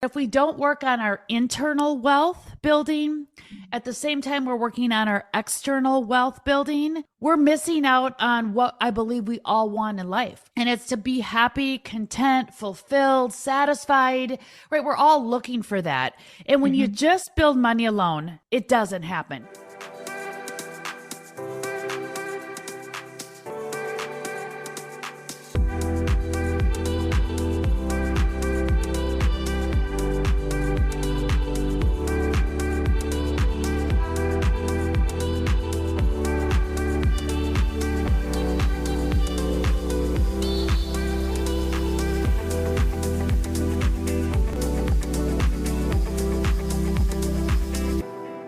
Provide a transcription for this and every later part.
If we don't work on our internal wealth building, at the same time we're working on our external wealth building, we're missing out on what I believe we all want in life. And it's to be happy, content, fulfilled, satisfied, right? We're all looking for that. And when you just build money alone, it doesn't happen.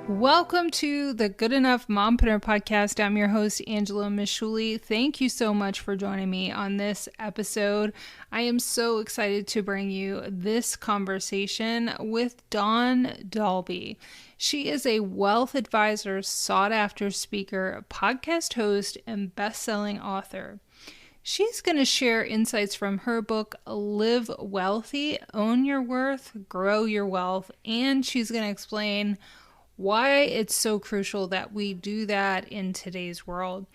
Welcome to the Good Enough Mompreneur Podcast. I'm your host, Angela Mishuli. Thank you so much for joining me on this episode. I am so excited to bring you this conversation with Dawn Dahlby. She is a wealth advisor, sought-after speaker, podcast host, and best-selling author. She's going to share insights from her book, Live Wealthy, Own Your Worth, Grow Your Wealth, and she's going to explain why it's so crucial that we do that in today's world.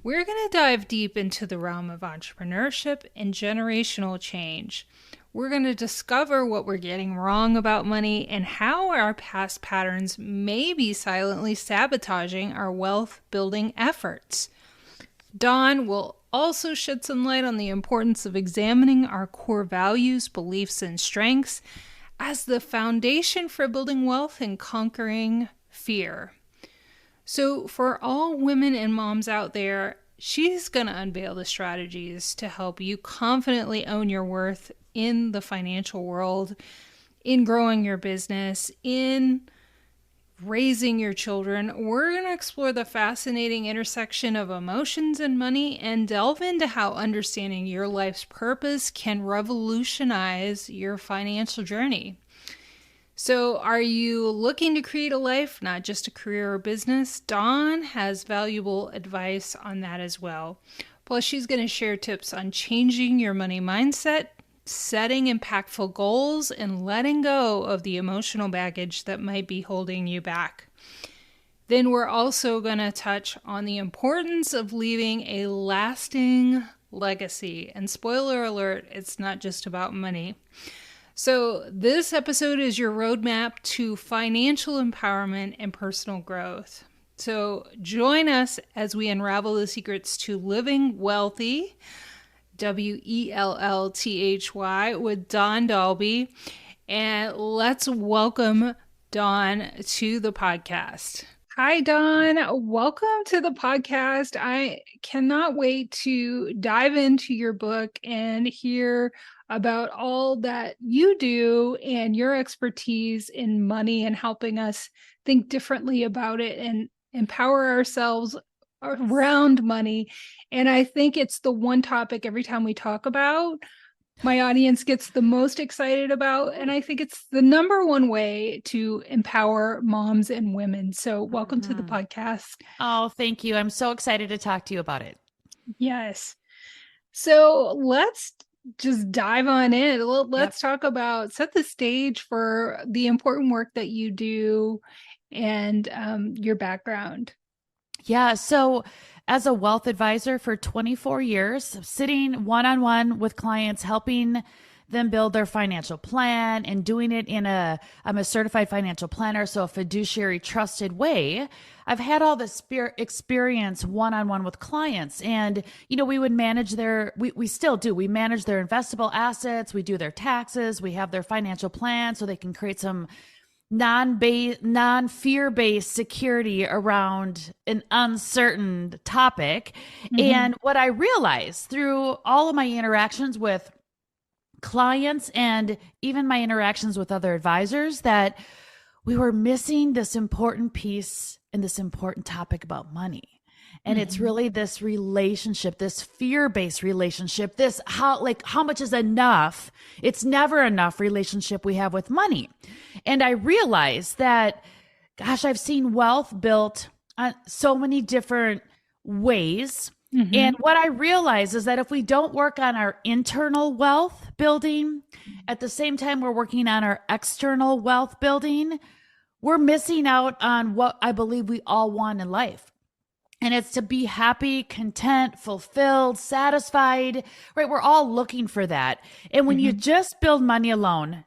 We're going to dive deep into the realm of entrepreneurship and generational change. We're going to discover what we're getting wrong about money and how our past patterns may be silently sabotaging our wealth building efforts. Dawn will also shed some light on the importance of examining our core values, beliefs, and strengths as the foundation for building wealth and conquering fear. So for all women and moms out there, she's going to unveil the strategies to help you confidently own your worth in the financial world, in growing your business, in raising your children. We're going to explore the fascinating intersection of emotions and money and delve into how understanding your life's purpose can revolutionize your financial journey. So are you looking to create a life, not just a career or business? Dawn has valuable advice on that as well. Plus, she's going to share tips on changing your money mindset, setting impactful goals, and letting go of the emotional baggage that might be holding you back. Then we're also going to touch on the importance of leaving a lasting legacy. And spoiler alert, it's not just about money. So this episode is your roadmap to financial empowerment and personal growth. So join us as we unravel the secrets to living wealthy, WELLthy, with Dawn Dahlby. And let's welcome Dawn to the podcast. Hi, Dawn. Welcome to the podcast. I cannot wait to dive into your book and hear about all that you do and your expertise in money and helping us think differently about it and empower ourselves around money. And I think it's the one topic every time we talk about, my audience gets the most excited about. And I think it's the number one way to empower moms and women. So welcome to the podcast. Oh, thank you. I'm so excited to talk to you about it. Yes. So let's just dive on in. Let's talk about, set the stage for the important work that you do and your background. Yeah. So as a wealth advisor for 24 years, sitting one-on-one with clients, helping them build their financial plan and doing it I'm a certified financial planner, so a fiduciary trusted way. I've had all this experience one-on-one with clients, and, we would manage we still do. We manage their investable assets. We do their taxes. We have their financial plan so they can create some non-fear-based security around an uncertain topic. And what I realized through all of my interactions with clients and even my interactions with other advisors, that we were missing this important piece and this important topic about money. And it's really this relationship, this fear-based relationship, this how much is enough? It's never enough relationship we have with money. And I realized that, gosh, I've seen wealth built on so many different ways Mm-hmm. And what I realize is that if we don't work on our internal wealth building, at the same time we're working on our external wealth building, we're missing out on what I believe we all want in life. And it's to be happy, content, fulfilled, satisfied, right? We're all looking for that. And when you just build money alone,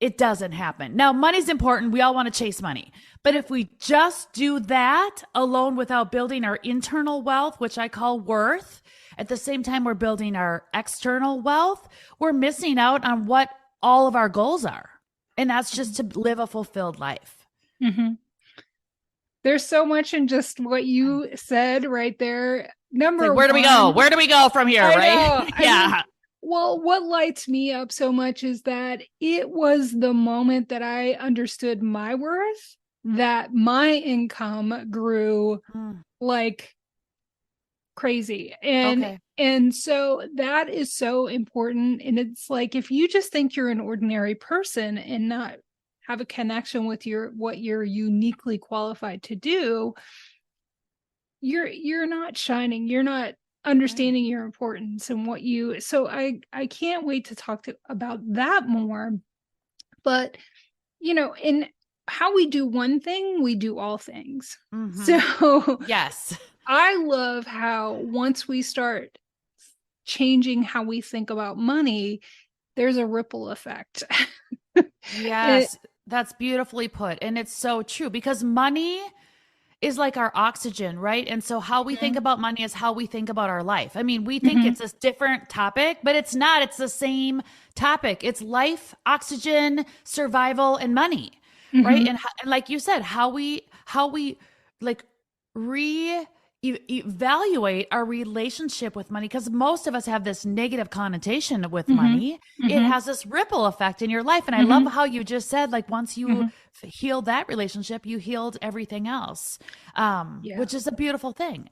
it doesn't happen. Now, money's important. We all want to chase money. But if we just do that alone without building our internal wealth, which I call worth, at the same time we're building our external wealth, we're missing out on what all of our goals are. And that's just to live a fulfilled life. Mm-hmm. There's so much in just what you said right there. Number where do we go? Where do we go from here, right? Yeah. Well, what lights me up so much is that it was the moment that I understood my worth, that my income grew like crazy. And so that is so important. And it's like, if you just think you're an ordinary person and not have a connection with what you're uniquely qualified to do, you're not shining. You're not understanding your importance and what you. So I can't wait to talk about that more. But in how we do one thing, we do all things. So yes, I love how once we start changing how we think about money, there's a ripple effect. Yes, that's beautifully put. And it's so true, because money is like our oxygen, right? And so how we think about money is how we think about our life. I mean, we think it's a different topic, but it's not. It's the same topic. It's life, oxygen, survival, and money, right? And like you said, how we like evaluate our relationship with money, because most of us have this negative connotation with money. It has this ripple effect in your life. And I love how you just said, like, once you healed that relationship, you healed everything else, which is a beautiful thing.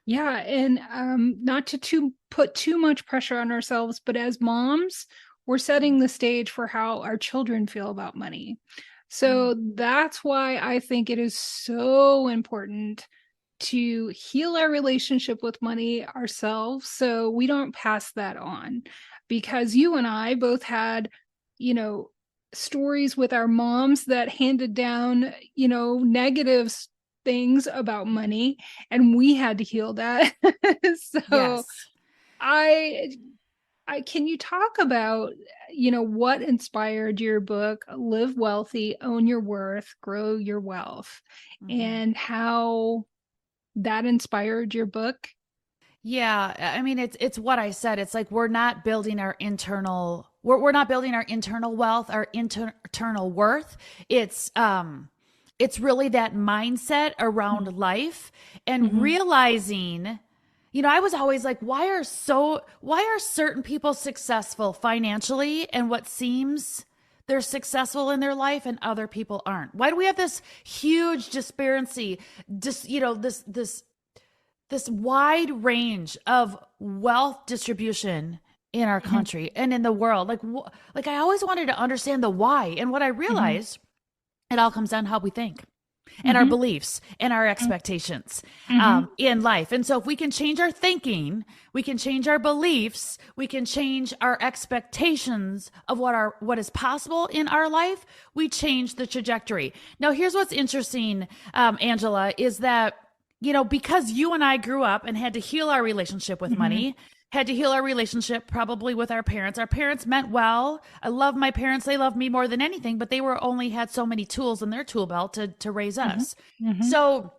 Yeah. And not to put too much pressure on ourselves, but as moms, we're setting the stage for how our children feel about money. So that's why I think it is so important to heal our relationship with money ourselves, so we don't pass that on. Because you and I both had, stories with our moms that handed down, negative things about money, and we had to heal that. So Yes. I can you talk about, what inspired your book, Live Wealthy, Own Your Worth, Grow Your Wealth, and how that inspired your book? Yeah, I mean, it's what I said. It's like we're not building our internal wealth, our internal worth. It's really that mindset around life, and realizing, I was always like, why are certain people successful financially, and what seems they're successful in their life and other people aren't? Why do we have this huge disparity, this wide range of wealth distribution in our country and in the world? Like I always wanted to understand the why. And what I realized, it all comes down to how we think and our beliefs and our expectations in life. And so if we can change our thinking, we can change our beliefs, we can change our expectations of what is possible in our life, we change the trajectory. Now, here's what's interesting, Angela, is that, because you and I grew up and had to heal our relationship with money, had to heal our relationship probably with our parents. Our parents meant well. I love my parents. They love me more than anything, but they only had so many tools in their tool belt to raise us. So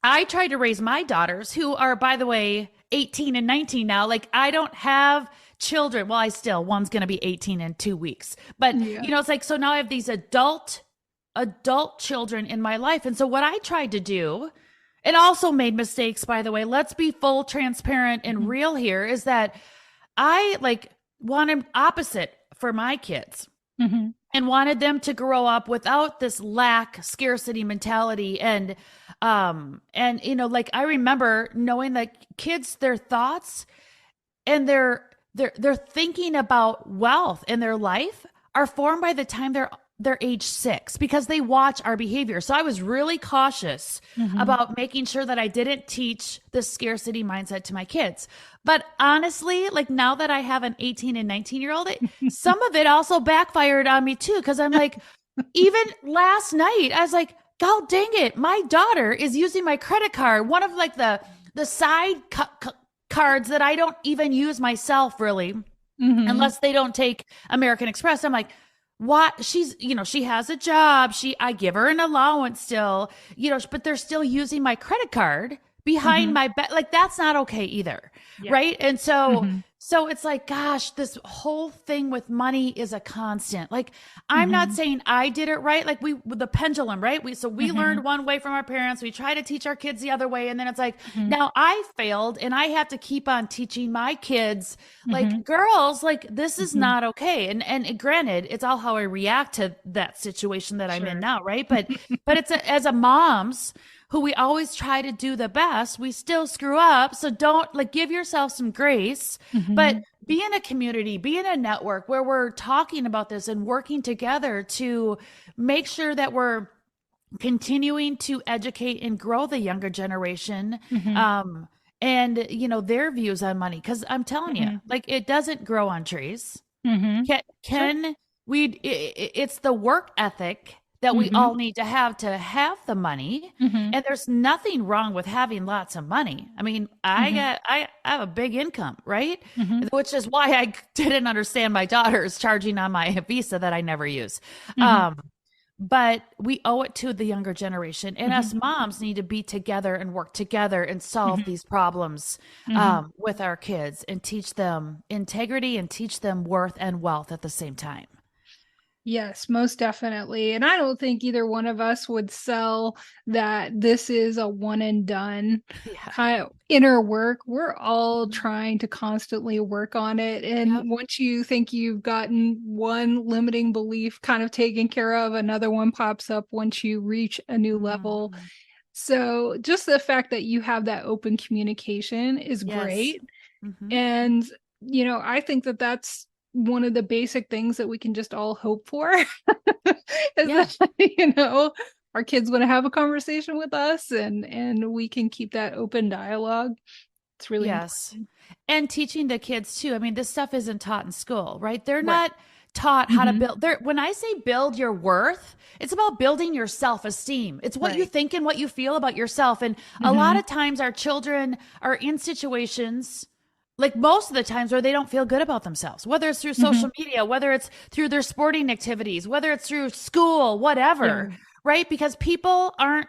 I tried to raise my daughters, who are, by the way, 18 and 19 now. Like, I don't have children. Well, one's going to be 18 in 2 weeks, but it's like, so now I have these adult children in my life. And so what I tried to do, and also made mistakes, by the way, let's be full, transparent, and real here, is that I wanted opposite for my kids and wanted them to grow up without this scarcity mentality. And I remember knowing that kids, their thoughts and their thinking about wealth in their life are formed by the time they're they're age 6 because they watch our behavior. So I was really cautious about making sure that I didn't teach the scarcity mindset to my kids. But honestly, like now that I have an 18 and 19-year-old, some of it also backfired on me too. Cause I'm like, even last night, I was like, God dang it. My daughter is using my credit card. One of like the side cards that I don't even use myself really, unless they don't take American Express. I'm like, what? She's, she has a job. I give her an allowance still, but they're still using my credit card behind my back. Like that's not okay either. Yeah. Right. And so it's like, gosh, this whole thing with money is a constant. Like, I'm not saying I did it right. Like the pendulum, right? We learned one way from our parents. We try to teach our kids the other way. And then it's like, now I failed and I have to keep on teaching my kids, like girls, like this is not okay. And granted, it's all how I react to that situation that I'm in now. Right. But it's as a moms who we always try to do the best, we still screw up. So don't give yourself some grace, but be in a community, be in a network where we're talking about this and working together to make sure that we're continuing to educate and grow the younger generation. And their views on money. Cause I'm telling you, like it doesn't grow on trees. It's the work ethic that we all need to have the money. And there's nothing wrong with having lots of money. I mean, I have a big income, right? Which is why I didn't understand my daughter's charging on my Visa that I never use. But we owe it to the younger generation, and us moms need to be together and work together and solve these problems with our kids and teach them integrity and teach them worth and wealth at the same time. Yes, most definitely. And I don't think either one of us would sell that this is a one and done kind of inner work. We're all trying to constantly work on it. And once you think you've gotten one limiting belief kind of taken care of, another one pops up once you reach a new level. So just the fact that you have that open communication is great. And, I think that that's one of the basic things that we can just all hope for is that, our kids want to have a conversation with us and we can keep that open dialogue. It's really important. And teaching the kids too. I mean, this stuff isn't taught in school, right? They're not taught how to build when I say build your worth, it's about building your self-esteem. It's what you think and what you feel about yourself. And a lot of times our children are in situations like most of the times where they don't feel good about themselves, whether it's through social media, whether it's through their sporting activities, whether it's through school, whatever, right? Because people aren't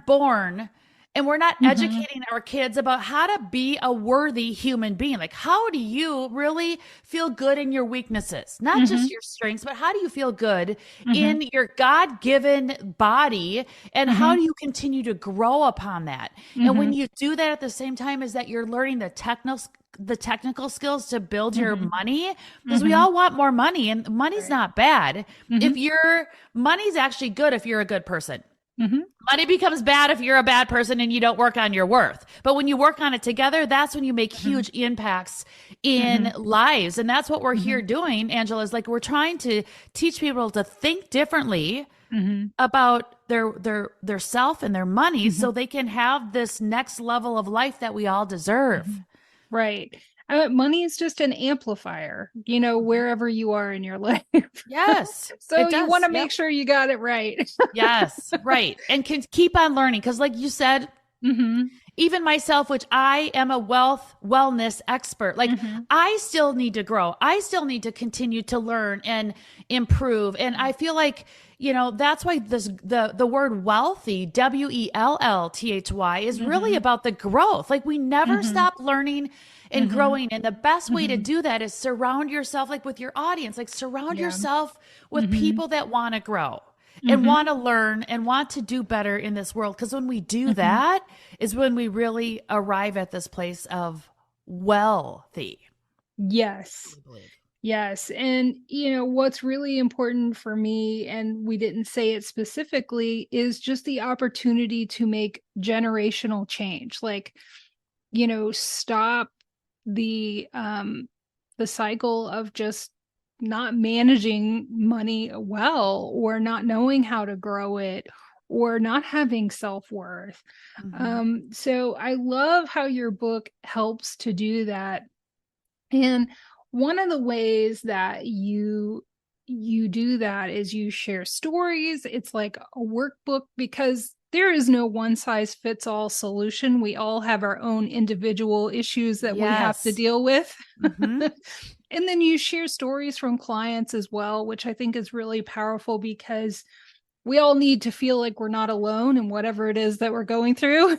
born, and we're not educating our kids about how to be a worthy human being. Like, how do you really feel good in your weaknesses? Not just your strengths, but how do you feel good in your God-given body? And how do you continue to grow upon that? And when you do that at the same time is that you're learning the technical skills to build your money, because we all want more money, and money's not bad. If your money's actually good if you're a good person. Money becomes bad if you're a bad person and you don't work on your worth. But when you work on it together, that's when you make huge impacts in lives. And that's what we're here doing, Angela, is like we're trying to teach people to think differently about their self and their money so they can have this next level of life that we all deserve. Right. Money is just an amplifier, wherever you are in your life. Yes. So you want to make sure you got it right. Yes. Right. And can keep on learning. Cause like you said, even myself, which I am a wellness expert, like I still need to grow. I still need to continue to learn and improve. And I feel like, that's why the word wealthy, WELLthy, is really about the growth. Like we never stop learning and growing. And the best way to do that is surround yourself with your audience, surround yourself with people that want to grow and want to learn and want to do better in this world. Because when we do that is when we really arrive at this place of wealthy. Yes. Yes. And, what's really important for me, and we didn't say it specifically, is just the opportunity to make generational change. Stop the cycle of just, not managing money well, or not knowing how to grow it, or not having self-worth. So I love how your book helps to do that. And one of the ways that you do that is you share stories. It's like a workbook, because there is no one size fits all solution. We all have our own individual issues that we have to deal with. And then you share stories from clients as well, which I think is really powerful, because we all need to feel like we're not alone in whatever it is that we're going through.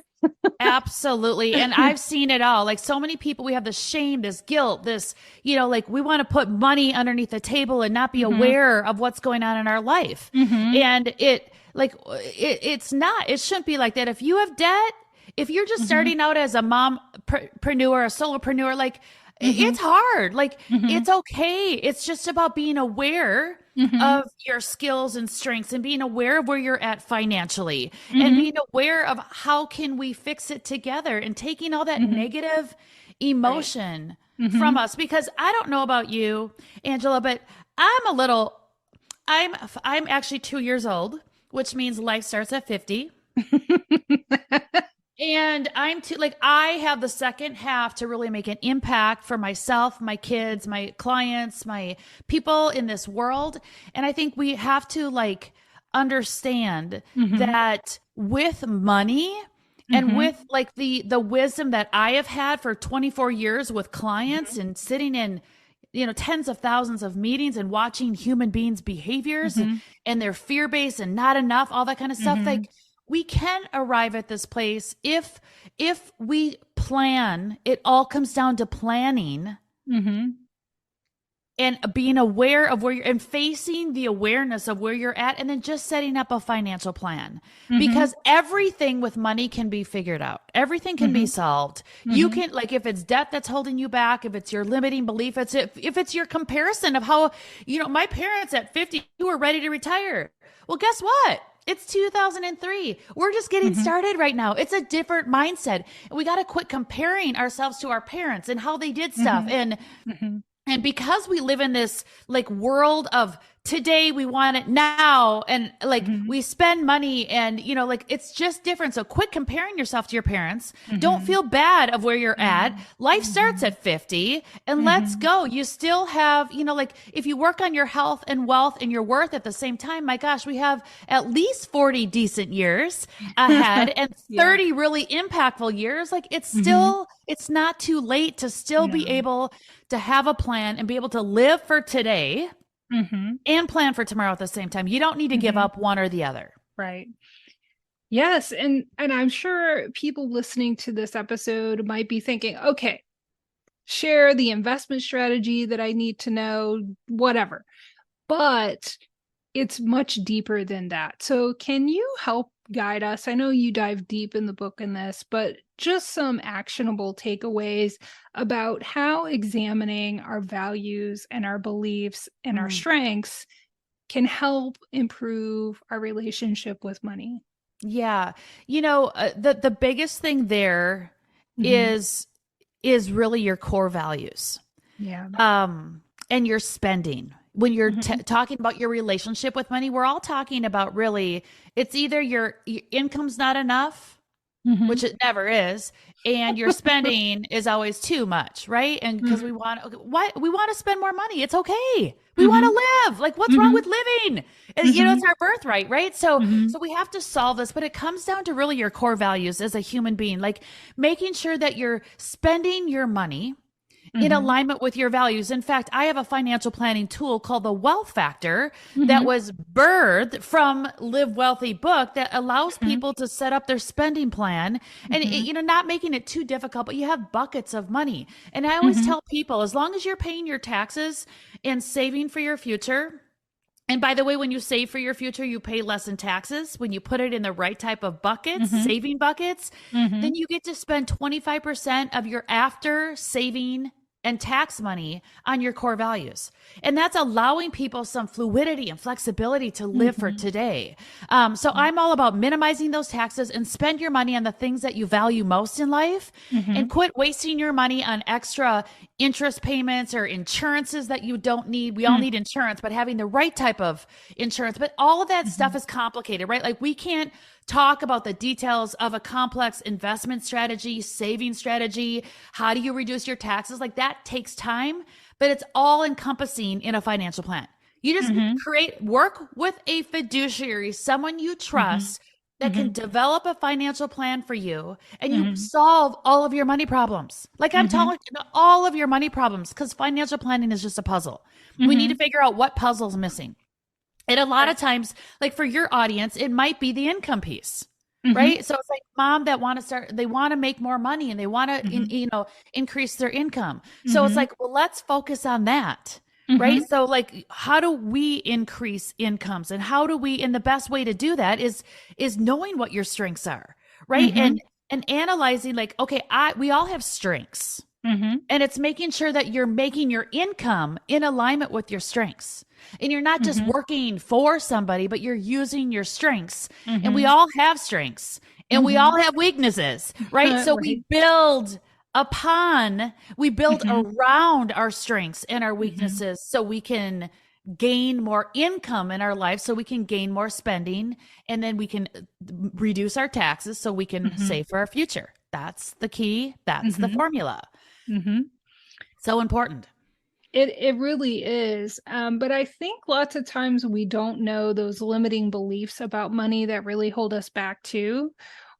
Absolutely. And I've seen it all. Like, so many people, we have this shame, this guilt, this, like, we want to put money underneath the table and not be aware of what's going on in our life. And it's not, it shouldn't be like that. If you have debt, if you're just starting out as a mompreneur, a solopreneur, like, it's hard. Like, it's okay. It's just about being aware of your skills and strengths, and being aware of where you're at financially, and being aware of how can we fix it together, and taking all that negative emotion from us. Because I don't know about you, Angela, but I'm actually 2 years old, which means life starts at 50. And I have the second half to really make an impact for myself, my kids, my clients, my people in this world. And I think we have to understand that with money and with the wisdom that I have had for 24 years with clients and sitting in, tens of thousands of meetings and watching human beings' behaviors and their fear-based and not enough, all that kind of stuff. We can arrive at this place if we plan. It all comes down to planning and being aware of where you're, and facing the awareness of where you're at, and then just setting up a financial plan. Because everything with money can be figured out. Everything can be solved. You can, if it's debt that's holding you back, if it's your limiting belief, if it's your comparison of how, my parents at 50 were ready to retire. Well, guess what? It's 2003. We're just getting started right now. It's a different mindset. We got to quit comparing ourselves to our parents and how they did stuff. And because we live in this world of today, we want it now. And we spend money and, it's just different. So quit comparing yourself to your parents. Don't feel bad of where you're at. Life starts at 50 and let's go. You still have, if you work on your health and wealth and your worth at the same time, my gosh, we have at least 40 decent years ahead and 30 really impactful years. It's still, it's not too late to still be able to have a plan and be able to live for today and plan for tomorrow at the same time. You don't need to give up one or the other. Right. Yes. And I'm sure people listening to this episode might be thinking, okay, share the investment strategy that I need to know, whatever. But it's much deeper than that. So can you help guide us? I know you dive deep in the book in this, but just some actionable takeaways about how examining our values and our beliefs and our strengths can help improve our relationship with money. Yeah. The biggest thing there is really your core values. Yeah. And your spending. When you're talking about your relationship with money, we're all talking about really, it's either your income's not enough, which it never is, and your spending is always too much, right? And because we want to spend more money. It's okay. We want to live. What's wrong with living? And, it's our birthright, right? So we have to solve this, but it comes down to really your core values as a human being, making sure that you're spending your money in alignment with your values. In fact, I have a financial planning tool called the Wealth Factor that was birthed from Live Wealthy book that allows people to set up their spending plan and, not making it too difficult, but you have buckets of money. And I always tell people, as long as you're paying your taxes and saving for your future, and by the way, when you save for your future, you pay less in taxes. When you put it in the right type of buckets, saving buckets, then you get to spend 25% of your after saving and tax money on your core values. And that's allowing people some fluidity and flexibility to live for today. So I'm all about minimizing those taxes and spend your money on the things that you value most in life and quit wasting your money on extra interest payments or insurances that you don't need. We all need insurance, but having the right type of insurance. But all of that stuff is complicated, right? Like we can't talk about the details of a complex investment strategy, saving strategy. How do you reduce your taxes? Like that takes time, but it's all encompassing in a financial plan. You just work with a fiduciary, someone you trust that can develop a financial plan for you, and you solve all of your money problems. Like I'm telling you, all of your money problems, because financial planning is just a puzzle. We need to figure out what puzzle's missing. And a lot of times, like for your audience, it might be the income piece. Right. So it's like mom that they want to make more money and they want to, increase their income. So it's like, well, let's focus on that. Right. So like, how do we increase incomes, and and the best way to do that is knowing what your strengths are. Right. And analyzing like, okay, we all have strengths, and it's making sure that you're making your income in alignment with your strengths, and you're not just working for somebody, but you're using your strengths. And we all have strengths, and we all have weaknesses. Right. So we build around our strengths and our weaknesses, so we can gain more income in our life, so we can gain more spending, and then we can reduce our taxes so we can save for our future. That's the key. That's the formula. So important. It really is. But I think lots of times we don't know those limiting beliefs about money that really hold us back too.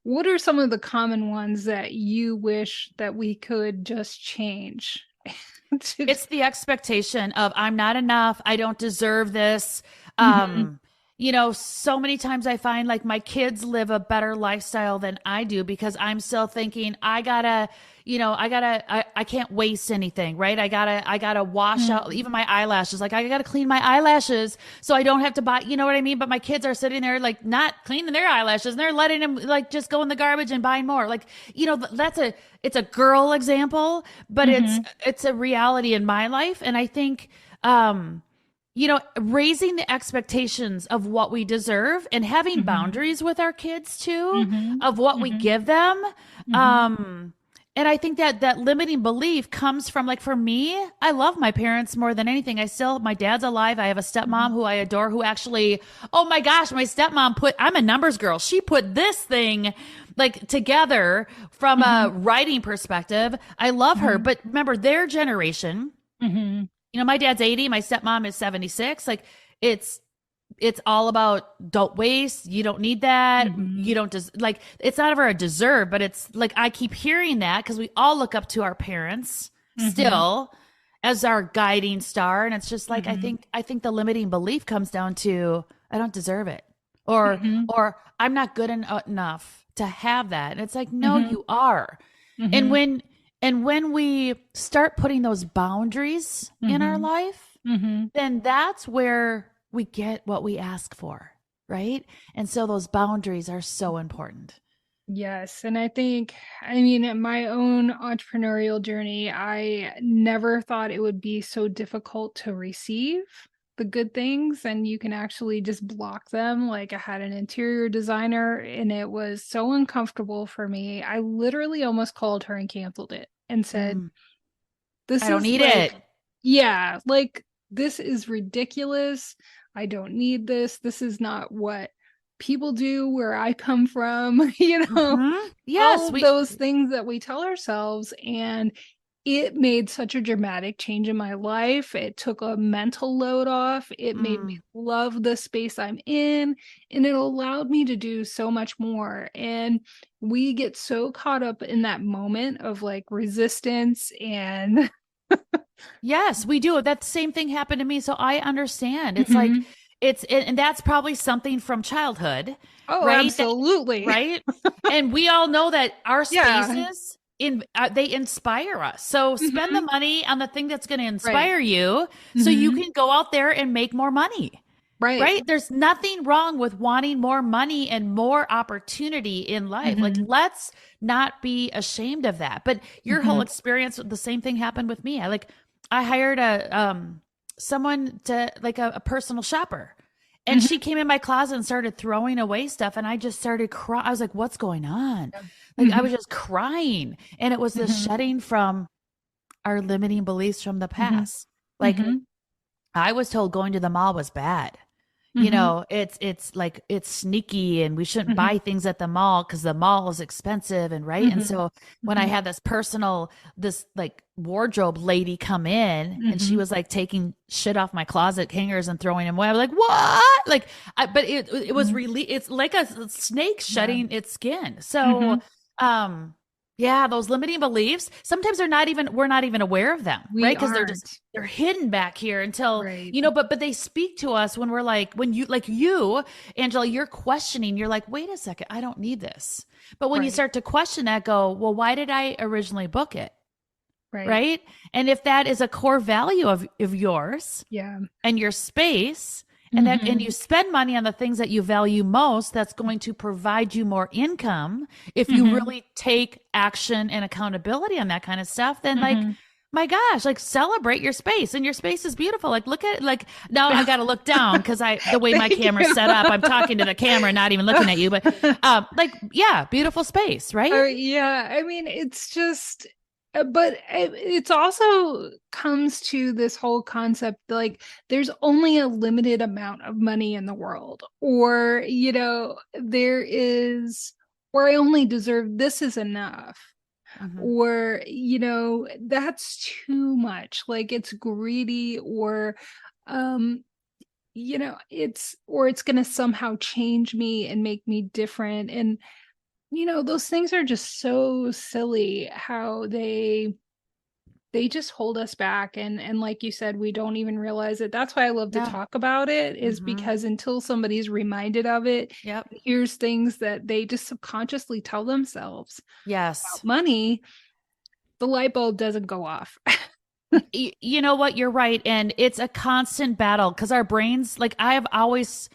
What are some of the common ones that you wish that we could just change? It's the expectation of I'm not enough. I don't deserve this. So many times I find like my kids live a better lifestyle than I do because I'm still thinking I can't waste anything, right? I gotta wash out even my eyelashes. Like I gotta clean my eyelashes so I don't have to buy, you know what I mean? But my kids are sitting there like not cleaning their eyelashes, and they're letting them like just go in the garbage and buying more. Like, it's a girl example, but it's a reality in my life. And I think, raising the expectations of what we deserve and having boundaries with our kids too, of what we give them. And I think that limiting belief comes from, like, for me, I love my parents more than anything. My dad's alive. I have a stepmom who I adore, who actually, oh my gosh, my stepmom I'm a numbers girl. She put this thing like together from a writing perspective. I love her. But remember their generation, my dad's 80, my stepmom is 76. Like it's all about don't waste. You don't need that. You don't it's not ever a deserve, but it's like, I keep hearing that because we all look up to our parents still as our guiding star. And it's just like, I think the limiting belief comes down to, I don't deserve it, or I'm not good enough to have that. And it's like, no, you are. And when we start putting those boundaries in our life, then that's where we get what we ask for, right? And so those boundaries are so important. Yes. And I think, in my own entrepreneurial journey, I never thought it would be so difficult to receive the good things, and you can actually just block them. Like, I had an interior designer and it was so uncomfortable for me. I literally almost called her and canceled it and said, I don't need it. Yeah. Like, this is ridiculous. I don't need this. This is not what people do where I come from, Yes, all those things that we tell ourselves. And it made such a dramatic change in my life. It took a mental load off. It made me love the space I'm in, and it allowed me to do so much more. And we get so caught up in that moment of like resistance and yes, we do. That same thing happened to me. So I understand. It's like, and that's probably something from childhood. Oh, right? Absolutely. Right. And we all know that our spaces, they inspire us. So spend the money on the thing that's going to inspire you so you can go out there and make more money. Right. There's nothing wrong with wanting more money and more opportunity in life. Like, let's not be ashamed of that. But your whole experience, the same thing happened with me. I hired someone to like a personal shopper, and she came in my closet and started throwing away stuff. And I just started crying. I was like, what's going on? Like, I was just crying. And it was the shedding from our limiting beliefs from the past. Like I was told going to the mall was bad. You know, it's like, it's sneaky and we shouldn't buy things at the mall because the mall is expensive and right. And so when I had this like wardrobe lady come in and she was like taking shit off my closet hangers and throwing them away, I was like, what? Like, but it was really, it's like a snake shedding its skin. So, yeah, those limiting beliefs, sometimes we're not even aware of them, right? Because they're hidden back here until, you know, but they speak to us when we're like, you, Angela, you're questioning, you're like, wait a second, I don't need this. But when you start to question that, go, well, why did I originally book it? Right. And if that is a core value of yours and your space, and that, and you spend money on the things that you value most, that's going to provide you more income. If you really take action and accountability on that kind of stuff, then like, my gosh, like celebrate your space, and your space is beautiful. Like look at it, like now I got to look down because the way my camera's set up, I'm talking to the camera, not even looking at you, but like, yeah, beautiful space, right? Yeah. I mean, it's just, but it's also comes to this whole concept, like there's only a limited amount of money in the world, or, you know, or I only deserve, this is enough. Or, you know, that's too much, like it's greedy, or, you know, it's going to somehow change me and make me different. And, you know, those things are just so silly, how they just hold us back. And like you said, we don't even realize it. That's why I love to talk about it, is because until somebody's reminded of it, here's things that they just subconsciously tell themselves. Yes. About money, the light bulb doesn't go off. You know what? You're right. And it's a constant battle because our brains, like I have always,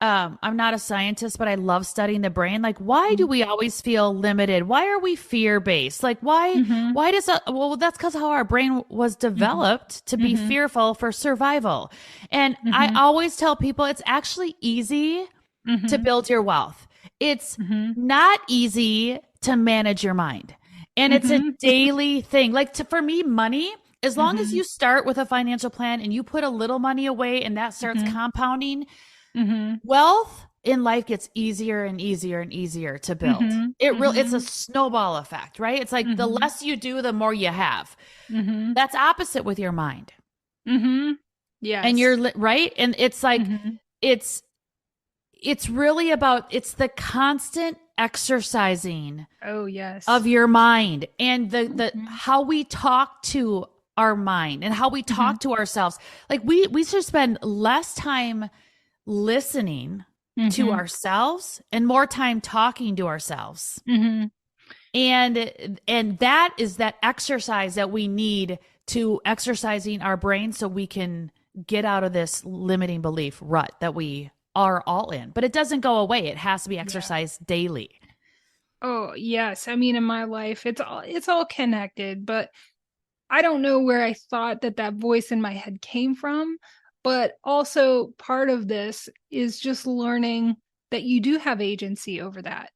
I'm not a scientist, but I love studying the brain. Like, why do we always feel limited? Why are we fear-based? Like, why does that? Well, that's because how our brain was developed to be fearful for survival. And I always tell people it's actually easy to build your wealth. It's not easy to manage your mind. And it's a daily thing. Like for me, money, as long as you start with a financial plan and you put a little money away and that starts compounding, wealth in life gets easier and easier and easier to build. It's a snowball effect, right? It's like the less you do, the more you have. That's opposite with your mind. Yeah. And you're right. And it's like, it's really about, it's the constant exercising of your mind, and the how we talk to our mind and how we talk to ourselves. Like we should spend less time listening to ourselves and more time talking to ourselves. And that is that exercise that we need to exercising our brain so we can get out of this limiting belief rut that we are all in. But it doesn't go away. It has to be exercised daily. Oh, yes. I mean, in my life, it's all connected, but I don't know where I thought that voice in my head came from. But also part of this is just learning that you do have agency over that.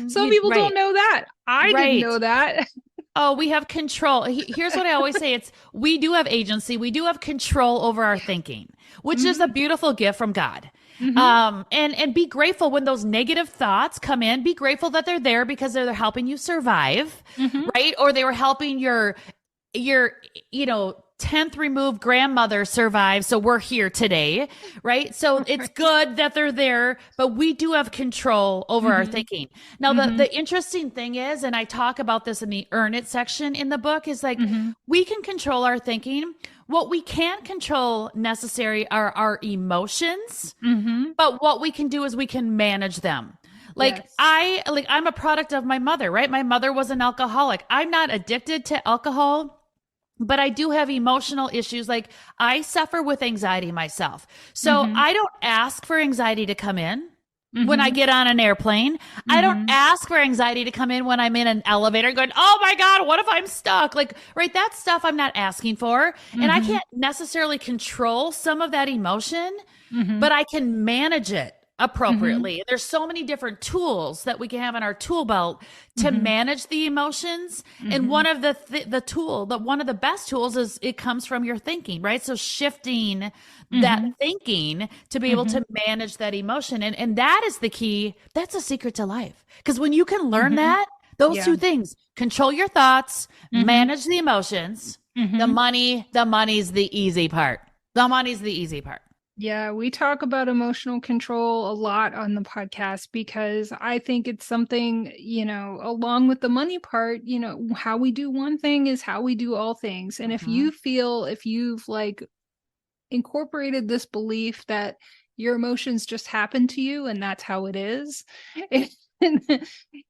Some people don't know that. I didn't know that. Oh, we have control. Here's what I always say. We do have agency. We do have control over our thinking, which is a beautiful gift from God. And be grateful when those negative thoughts come in. Be grateful that they're there because they're helping you survive, right? Or they were helping your 10th removed grandmother survive. So we're here today, right? So it's good that they're there, but we do have control over our thinking. Now, the interesting thing is, and I talk about this in the Earn It section in the book, is like, we can control our thinking. What we can't control necessarily are our emotions, but what we can do is we can manage them. Like I'm a product of my mother, right? My mother was an alcoholic. I'm not addicted to alcohol, but I do have emotional issues. Like I suffer with anxiety myself. So I don't ask for anxiety to come in when I get on an airplane. I don't ask for anxiety to come in when I'm in an elevator going, oh my God, what if I'm stuck? Like, right. That stuff I'm not asking for. And I can't necessarily control some of that emotion, but I can manage it appropriately. There's so many different tools that we can have in our tool belt to manage the emotions. And one of one of the best tools is it comes from your thinking, right? So shifting that thinking to be able to manage that emotion. And that is the key. That's a secret to life. Because when you can learn that, those two things, control your thoughts, manage the emotions, the money's the easy part. The money's the easy part. Yeah, we talk about emotional control a lot on the podcast because I think it's something, along with the money part, how we do one thing is how we do all things. And if you've like incorporated this belief that your emotions just happen to you and that's how it is,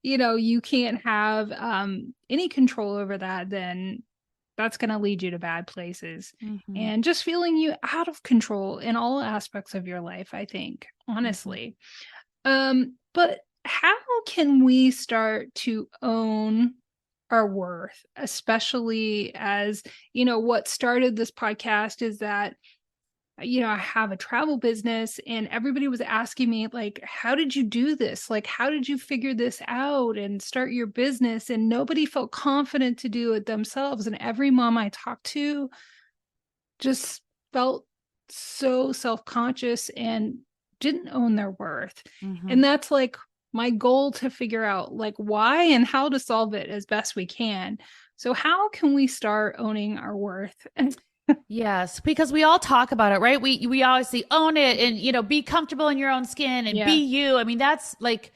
you can't have any control over that, then that's going to lead you to bad places and just feeling you out of control in all aspects of your life, I think, honestly. But how can we start to own our worth, especially as, what started this podcast is that, I have a travel business and everybody was asking me like, how did you do this? Like, how did you figure this out and start your business? And nobody felt confident to do it themselves. And every mom I talked to just felt so self-conscious and didn't own their worth. And that's like my goal to figure out like why and how to solve it as best we can. So how can we start owning our worth? Yes, because we all talk about it, right? We always say own it and, be comfortable in your own skin and be you. I mean, that's like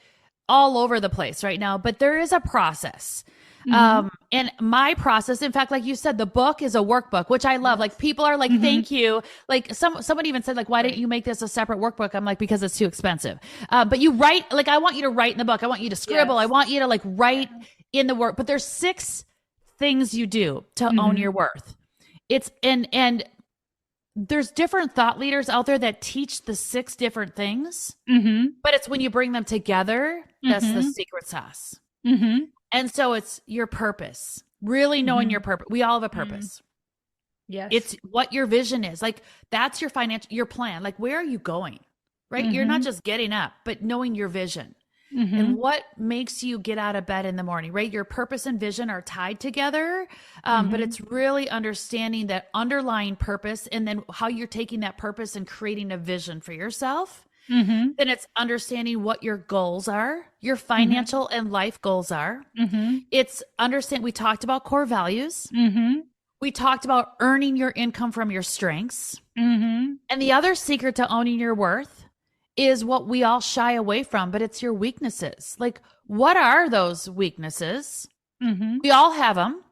all over the place right now, but there is a process. And my process, in fact, like you said, the book is a workbook, which I love. Like people are like, thank you. Like someone even said like, why didn't you make this a separate workbook? I'm like, because it's too expensive. But you write, like, I want you to write in the book. I want you to scribble. I want you to like write in the work, but there's 6 things you do to own your worth. It's and there's different thought leaders out there that teach the 6 different things, but it's when you bring them together, that's the secret sauce. And so it's your purpose, really knowing your purpose. We all have a purpose. Yes. It's what your vision is. Like that's your plan. Like, where are you going? Right. You're not just getting up, but knowing your vision. And what makes you get out of bed in the morning, right? Your purpose and vision are tied together. But it's really understanding that underlying purpose and then how you're taking that purpose and creating a vision for yourself. Then it's understanding what your goals are, your financial and life goals are. It's we talked about core values. We talked about earning your income from your strengths. And the other secret to owning your worth is what we all shy away from, but it's your weaknesses. Like, what are those weaknesses? We all have them.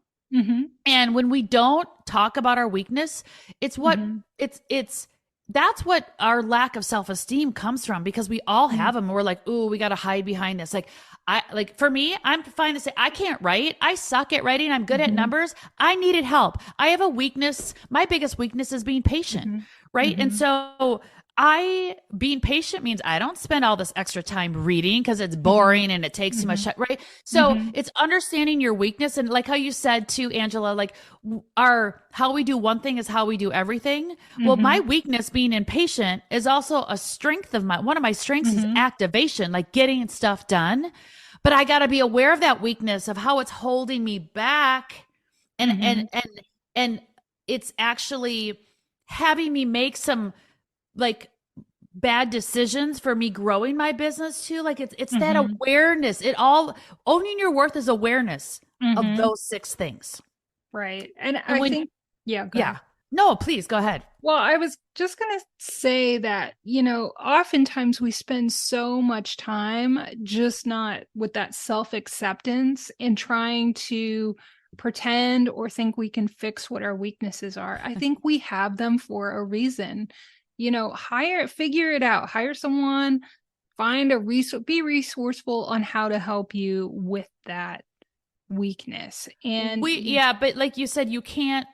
And when we don't talk about our weakness, it's what that's what our lack of self-esteem comes from, because we all have them. We're like, ooh, we got to hide behind this. For me, I'm fine to say I can't write. I suck at writing. I'm good at numbers. I needed help. I have a weakness. My biggest weakness is being patient. Right. And so being patient means I don't spend all this extra time reading because it's boring and it takes too much time, right? So it's understanding your weakness. And like how you said too, Angela, like how we do one thing is how we do everything. Well, my weakness being impatient is also a strength of mine. One of my strengths is activation, like getting stuff done. But I got to be aware of that weakness, of how it's holding me back. And it's actually having me make some like bad decisions for me growing my business too. Like it's that awareness. Owning your worth is awareness of those 6 things. Right. And I think, go ahead. No, please go ahead. Well, I was just going to say that, oftentimes we spend so much time just not with that self-acceptance and trying to pretend or think we can fix what our weaknesses are. I think we have them for a reason. Figure it out, hire someone, find be resourceful on how to help you with that weakness. And but like you said, you can't,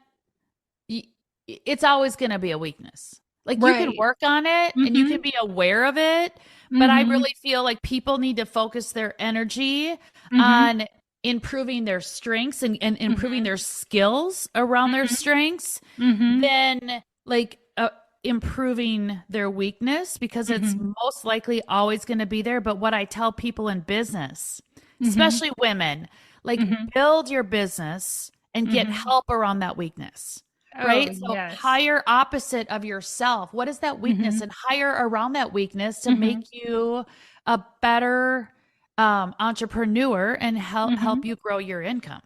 it's always going to be a weakness. Like you can work on it and you can be aware of it. But I really feel like people need to focus their energy on improving their strengths and improving their skills around their strengths. Then like, improving their weakness because it's most likely always going to be there. But what I tell people in business, especially women, like build your business and get help around that weakness. Right. Oh, So yes. hire opposite of yourself. What is that weakness? And hire around that weakness to make you a better entrepreneur and help you grow your income.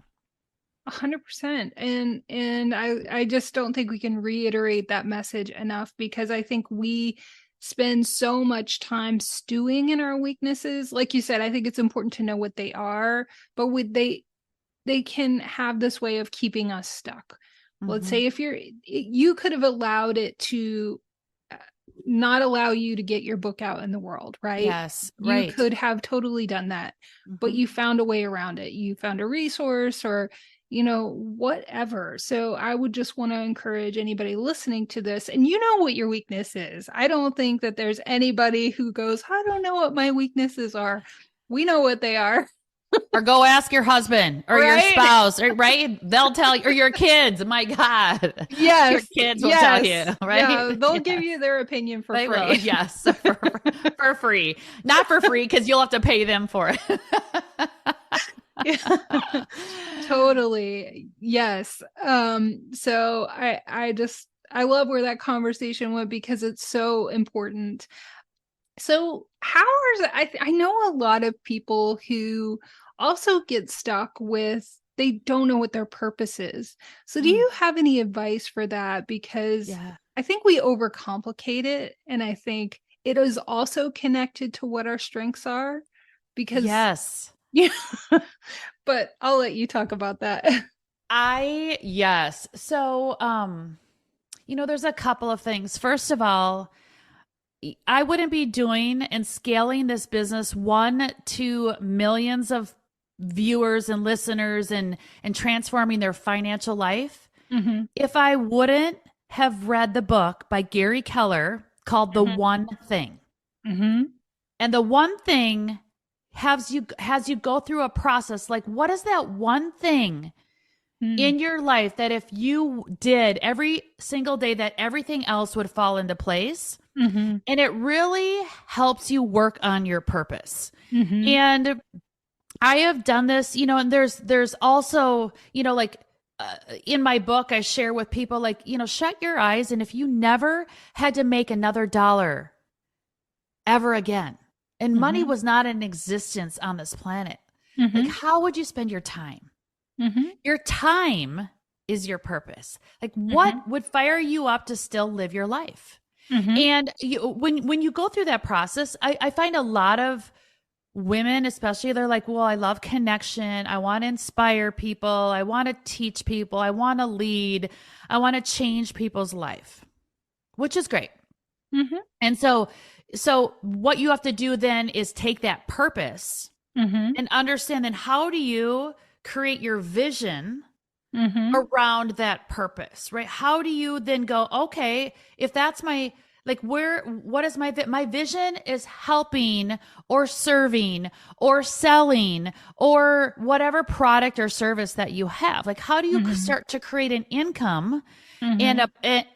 100%. And I just don't think we can reiterate that message enough, because I think we spend so much time stewing in our weaknesses. Like you said, I think it's important to know what they are, but they can have this way of keeping us stuck. Let's say if you could have allowed it to not allow you to get your book out in the world, right? Yes, you could have totally done that, but you found a way around it. You found a resource or, whatever. So I would just want to encourage anybody listening to this, and you know what your weakness is. I don't think that there's anybody who goes, I don't know what my weaknesses are. We know what they are. Or go ask your husband or your spouse, right? They'll tell you, or your kids. My God. Yes. Your kids will tell you, right? Yeah, they'll give you their opinion for free. Will. Yes. For free. Not for free, because you'll have to pay them for it. Yeah. Totally. Yes. So I love where that conversation went, because it's so important. So I know a lot of people who also get stuck with, they don't know what their purpose is. So do you have any advice for that? Because I think we overcomplicate it. And I think it is also connected to what our strengths are, because yeah, but I'll let you talk about that. Yes. So, there's a couple of things. First of all, I wouldn't be doing and scaling this business to millions of viewers and listeners and transforming their financial life if I wouldn't have read the book by Gary Keller called The One Thing. And The One Thing has you go through a process. Like, what is that one thing in your life that if you did every single day, that everything else would fall into place? And it really helps you work on your purpose. And I have done this, and there's also, in my book, I share with people, like, shut your eyes. And if you never had to make another dollar ever again, and money was not in existence on this planet, like, how would you spend your time? Your time is your purpose. Like, what would fire you up to still live your life? And when you go through that process, I find a lot of women, especially, they're like, well, I love connection. I want to inspire people. I want to teach people. I want to lead. I want to change people's life, which is great. And so what you have to do then is take that purpose and understand, then how do you create your vision around that purpose, right? How do you then go, okay, if that's my, like, what is my vision is helping or serving or selling or whatever product or service that you have. Like, how do you start to create an income and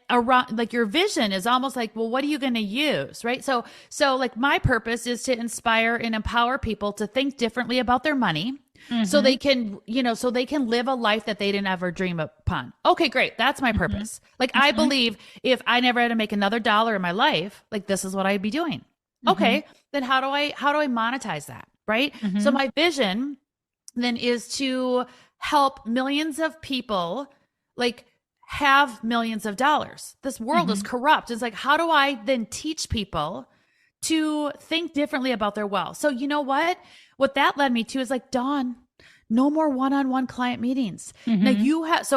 around, like, your vision is almost like, well, what are you going to use? Right. So like, my purpose is to inspire and empower people to think differently about their money. So they can, so they can live a life that they didn't ever dream upon. Okay, great. That's my purpose. Like, I believe if I never had to make another dollar in my life, like, this is what I'd be doing. Okay. Then how do I monetize that? Right. So my vision then is to help millions of people, like, have millions of dollars. This world is corrupt. It's like, how do I then teach people to think differently about their wealth? So you know what that led me to is, like, Dawn, no more one-on-one client meetings. Now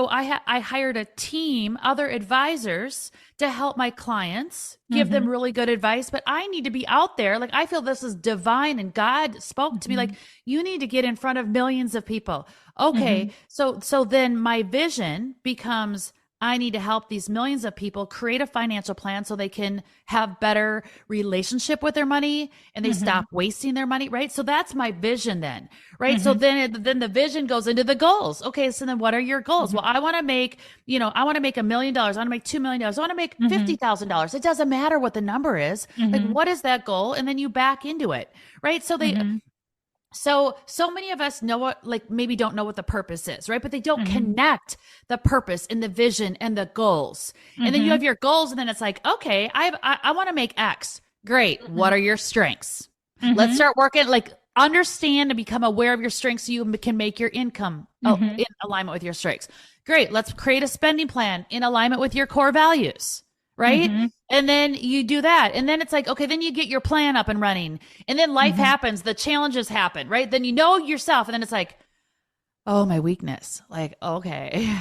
I hired a team, other advisors, to help my clients, give them really good advice, but I need to be out there. Like, I feel this is divine, and God spoke to me, like, you need to get in front of millions of people. Okay. So then my vision becomes, I need to help these millions of people create a financial plan so they can have better relationship with their money and they stop wasting their money, right? So that's my vision then, right? So then the vision goes into the goals. Okay, so then what are your goals? Well, I want to make, I want to make $1 million. I want to make $2 million. I want to make $50,000. It doesn't matter what the number is. Like, what is that goal? And then you back into it, right? So so many of us know what, like, maybe don't know what the purpose is, right? But they don't connect the purpose and the vision and the goals. And then you have your goals, and then it's like, okay, I want to make X. Great. What are your strengths? Let's start working, like, understand and become aware of your strengths so you can make your income in alignment with your strengths. Great. Let's create a spending plan in alignment with your core values. Right. And then you do that. And then it's like, okay, then you get your plan up and running. And then life happens. The challenges happen. Right. Then you know yourself. And then it's like, oh, my weakness. Like, okay.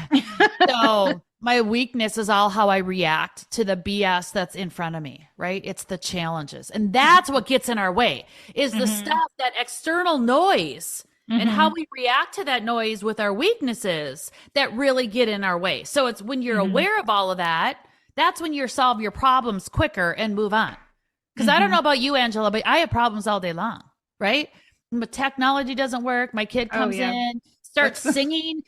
So my weakness is all how I react to the BS that's in front of me. Right. It's the challenges. And that's what gets in our way, is the stuff, that external noise. And how we react to that noise with our weaknesses that really get in our way. So it's when you're aware of all of that, that's when you solve your problems quicker and move on. Because I don't know about you, Angela, but I have problems all day long, right? But technology doesn't work. My kid comes in, starts singing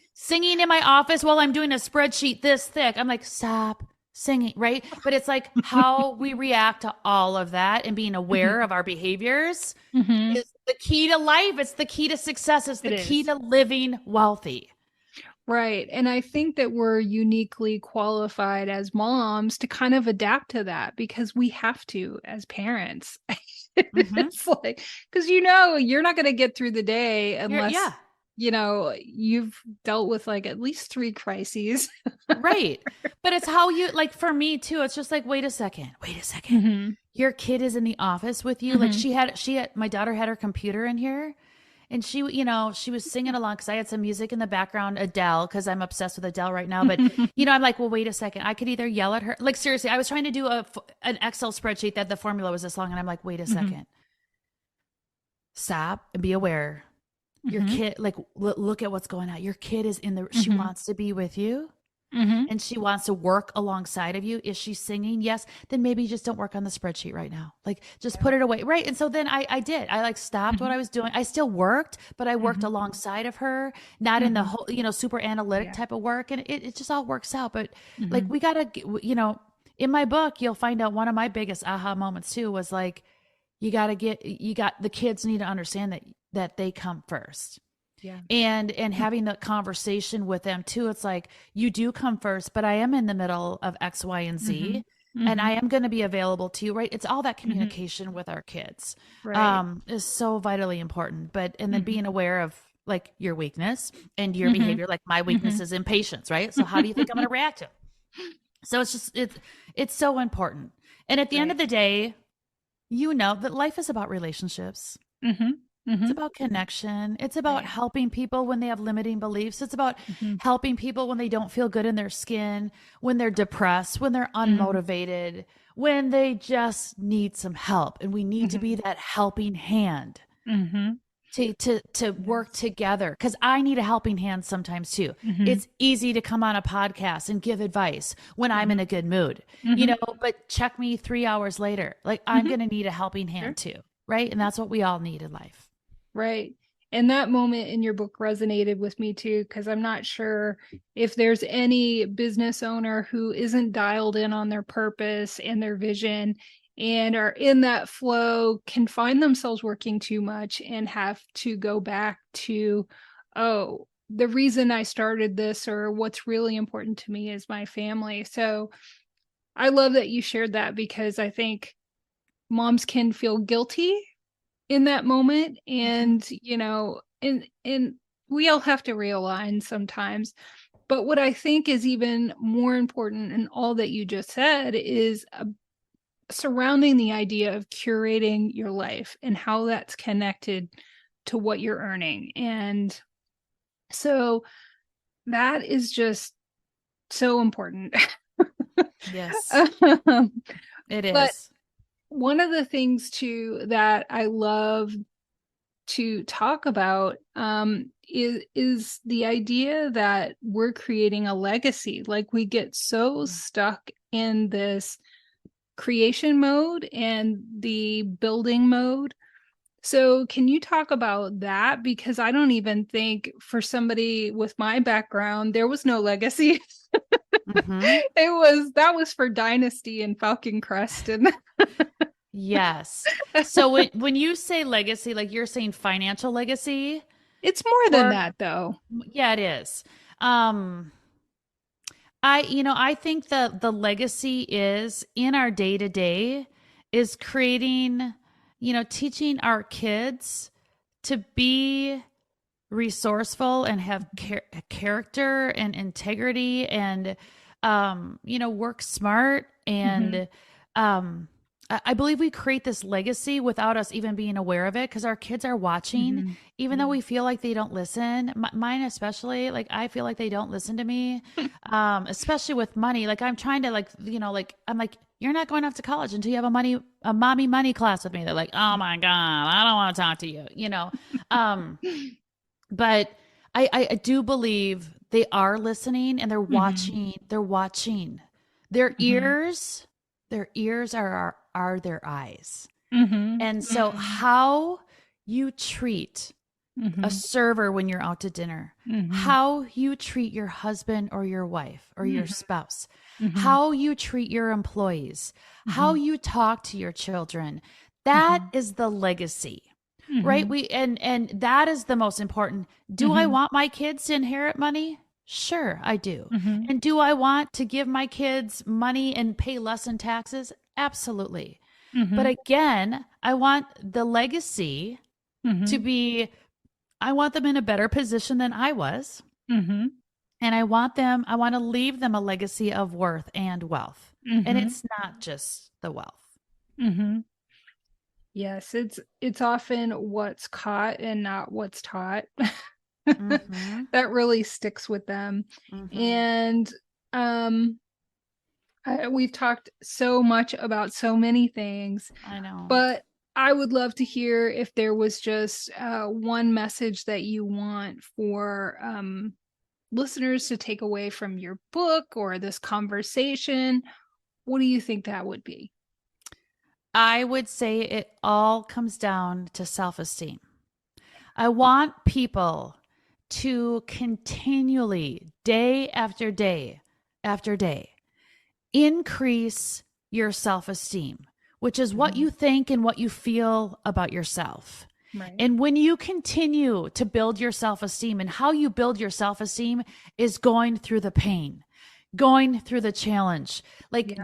in my office while I'm doing a spreadsheet this thick. I'm like, stop singing, right? But it's like how we react to all of that and being aware of our behaviors is the key to life. It's the key to success. It's the key to living wealthy. Right. And I think that we're uniquely qualified as moms to kind of adapt to that, because we have to as parents. It's like, because you're not going to get through the day unless you've dealt with like at least 3 crises. Right. But it's how you, like, for me too, it's just like, wait a second. Your kid is in the office with you. Like my daughter had her computer in here. And she was singing along because I had some music in the background, Adele, because I'm obsessed with Adele right now. But, I'm like, well, wait a second. I could either yell at her. Like, seriously, I was trying to do an Excel spreadsheet that the formula was this long. And I'm like, wait a second. Stop and be aware. Your kid, like, look at what's going on. Your kid is she wants to be with you. And she wants to work alongside of you. Is she singing? Yes. Then maybe just don't work on the spreadsheet right now. Like, just put it away. Right. And so then I did. I like stopped what I was doing. I still worked, but I worked alongside of her, not in the whole, super analytic type of work. And it just all works out. But like, we got to, in my book, you'll find out one of my biggest aha moments too was like, the kids need to understand that they come first. Yeah. And having the conversation with them too. It's like, you do come first, but I am in the middle of X, Y, and Z, and I am going to be available to you. Right. It's all that communication with our kids, is so vitally important. And then being aware of like your weakness and your behavior. Like my weakness is impatience. Right. So how do you think I'm going to react to it? So it's so important. And at the end of the day, that life is about relationships. It's about connection. It's about helping people when they have limiting beliefs. It's about helping people when they don't feel good in their skin, when they're depressed, when they're unmotivated, when they just need some help. And we need to be that helping hand to work together. Because I need a helping hand sometimes too. It's easy to come on a podcast and give advice when I'm in a good mood, but check me 3 hours later. Like I'm going to need a helping hand too. Right. And that's what we all need in life. Right. And that moment in your book resonated with me too, because I'm not sure if there's any business owner who isn't dialed in on their purpose and their vision and are in that flow, can find themselves working too much and have to go back to, oh, the reason I started this or what's really important to me is my family. So I love that you shared that, because I think moms can feel guilty in that moment. And, and we all have to realign sometimes. But what I think is even more important in all that you just said is surrounding the idea of curating your life and how that's connected to what you're earning. And so that is just so important. Yes, it is. But one of the things too that I love to talk about is the idea that we're creating a legacy. Like, we get so stuck in this creation mode and the building mode. So can you talk about that? Because I don't even think, for somebody with my background, there was no legacy. Mm-hmm. That was for Dynasty and Falcon Crest. And Yes. So when you say legacy, like you're saying financial legacy? it's more than that, though. Yeah, it is. I think the legacy is in our day to day is creating, teaching our kids to be resourceful and have character and integrity and, work smart. And, I believe we create this legacy without us even being aware of it, because our kids are watching, even though we feel like they don't listen. Mine especially, like I feel like they don't listen to me, especially with money. Like I'm trying to I'm like, you're not going off to college until you have a mommy money class with me. They're like, oh my God, I don't want to talk to you, but I do believe they are listening and they're watching. They're watching. Their ears are their eyes. And so how you treat a server when you're out to dinner, how you treat your husband or your wife or your spouse, how you treat your employees, how you talk to your children, that is the legacy. Right? And that is the most important. Do I want my kids to inherit money? Sure, I do. And do I want to give my kids money and pay less in taxes? Absolutely. But again, I want the legacy to be, I want them in a better position than I was. And I want to leave them a legacy of worth and wealth. And it's not just the wealth. Yes, it's often what's caught and not what's taught. That really sticks with them. And we've talked so much about so many things. I know. But I would love to hear if there was just one message that you want for listeners to take away from your book or this conversation. What do you think that would be? I would say it all comes down to self-esteem. I want people to continually, day after day after day, increase your self-esteem, which is what you think and what you feel about yourself. Right. And when you continue to build your self-esteem, and how you build your self-esteem is going through the pain, going through the challenge,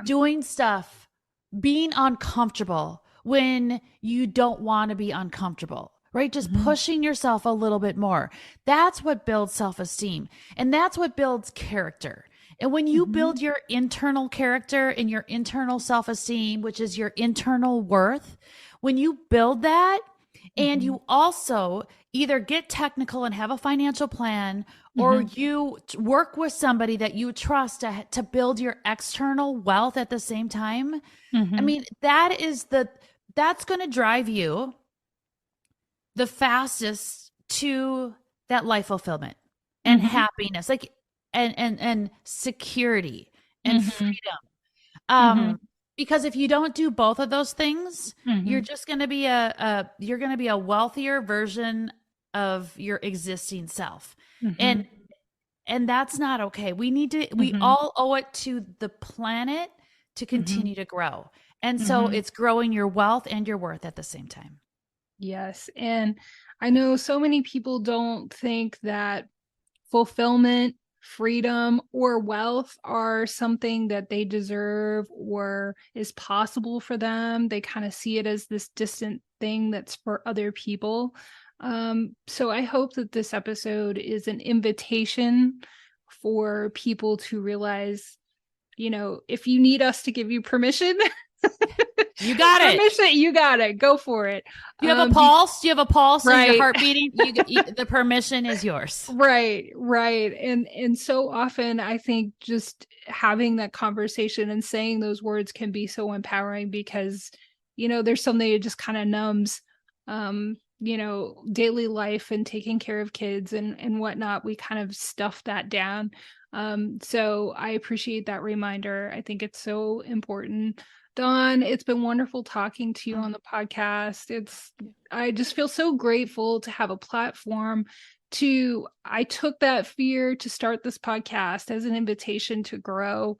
doing stuff, being uncomfortable when you don't want to be uncomfortable, right? Just pushing yourself a little bit more. That's what builds self-esteem. And that's what builds character. And when you build your internal character and your internal self-esteem, which is your internal worth, when you build that, and you also either get technical and have a financial plan, or you work with somebody that you trust to build your external wealth at the same time. I mean, that's going to drive you the fastest to that life fulfillment and happiness, and security and freedom. Because if you don't do both of those things, you're just going to be a wealthier version of your existing self. And that's not okay. We all owe it to the planet to continue to grow. And so it's growing your wealth and your worth at the same time. Yes. And I know so many people don't think that fulfillment, freedom, or wealth are something that they deserve or is possible for them. They kind of see it as this distant thing that's for other people. So I hope that this episode is an invitation for people to realize, if you need us to give you permission, you got it. You got it. Go for it. You have a pulse. You have a pulse. Right. Your heart beating. The permission is yours. Right. And so often I think just having that conversation and saying those words can be so empowering, because, there's something that just kind of numbs, daily life and taking care of kids and whatnot, we kind of stuff that down. So I appreciate that reminder. I think it's so important. Dawn, it's been wonderful talking to you on the podcast. I just feel so grateful to have a platform I took that fear to start this podcast as an invitation to grow.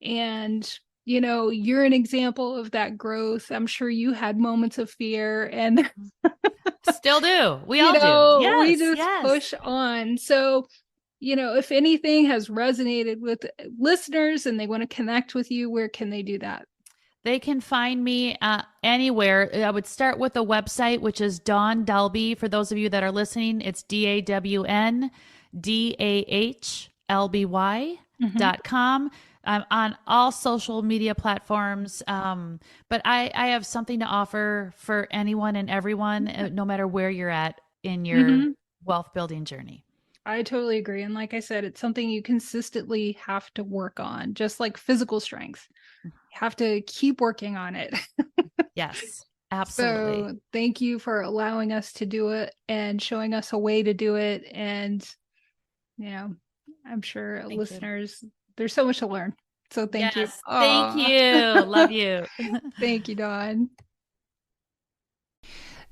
And, you're an example of that growth. I'm sure you had moments of fear and still do. We all do. Yes, we just push on. So, if anything has resonated with listeners and they want to connect with you, where can they do that? They can find me anywhere. I would start with a website, which is Dawn Dahlby. For those of you that are listening, it's DAWNDAHLBY.com. I'm on all social media platforms. But I have something to offer for anyone and everyone, no matter where you're at in your wealth building journey. I totally agree. And like I said, it's something you consistently have to work on, just like physical strength. You have to keep working on it. Yes, absolutely. So thank you for allowing us to do it and showing us a way to do it. And, I'm sure listeners, there's so much to learn. So thank you. Thank you. Love you. Thank you, Dawn.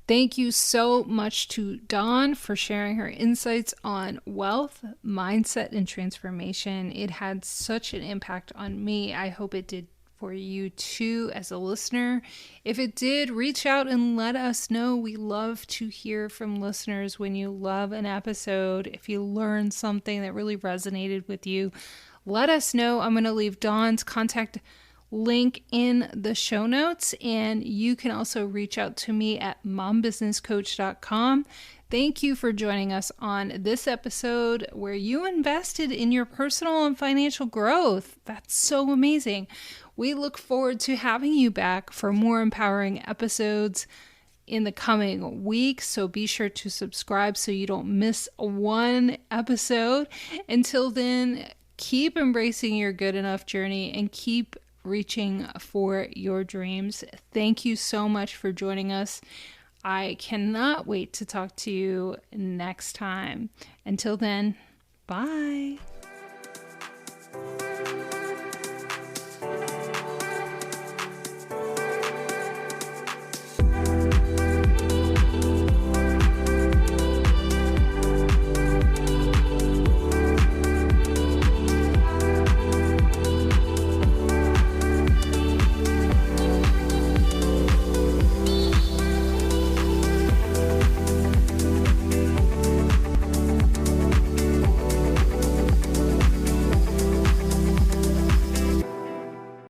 Thank you so much to Dawn for sharing her insights on wealth, mindset, and transformation. It had such an impact on me. I hope it did for you too as a listener. If it did, reach out and let us know. We love to hear from listeners when you love an episode. If you learned something that really resonated with you, let us know. I'm going to leave Dawn's contact link in the show notes, and you can also reach out to me at mombusinesscoach.com. Thank you for joining us on this episode where you invested in your personal and financial growth. That's so amazing. We look forward to having you back for more empowering episodes in the coming weeks. So be sure to subscribe so you don't miss one episode. Until then, keep embracing your good enough journey and keep reaching for your dreams. Thank you so much for joining us. I cannot wait to talk to you next time. Until then, bye.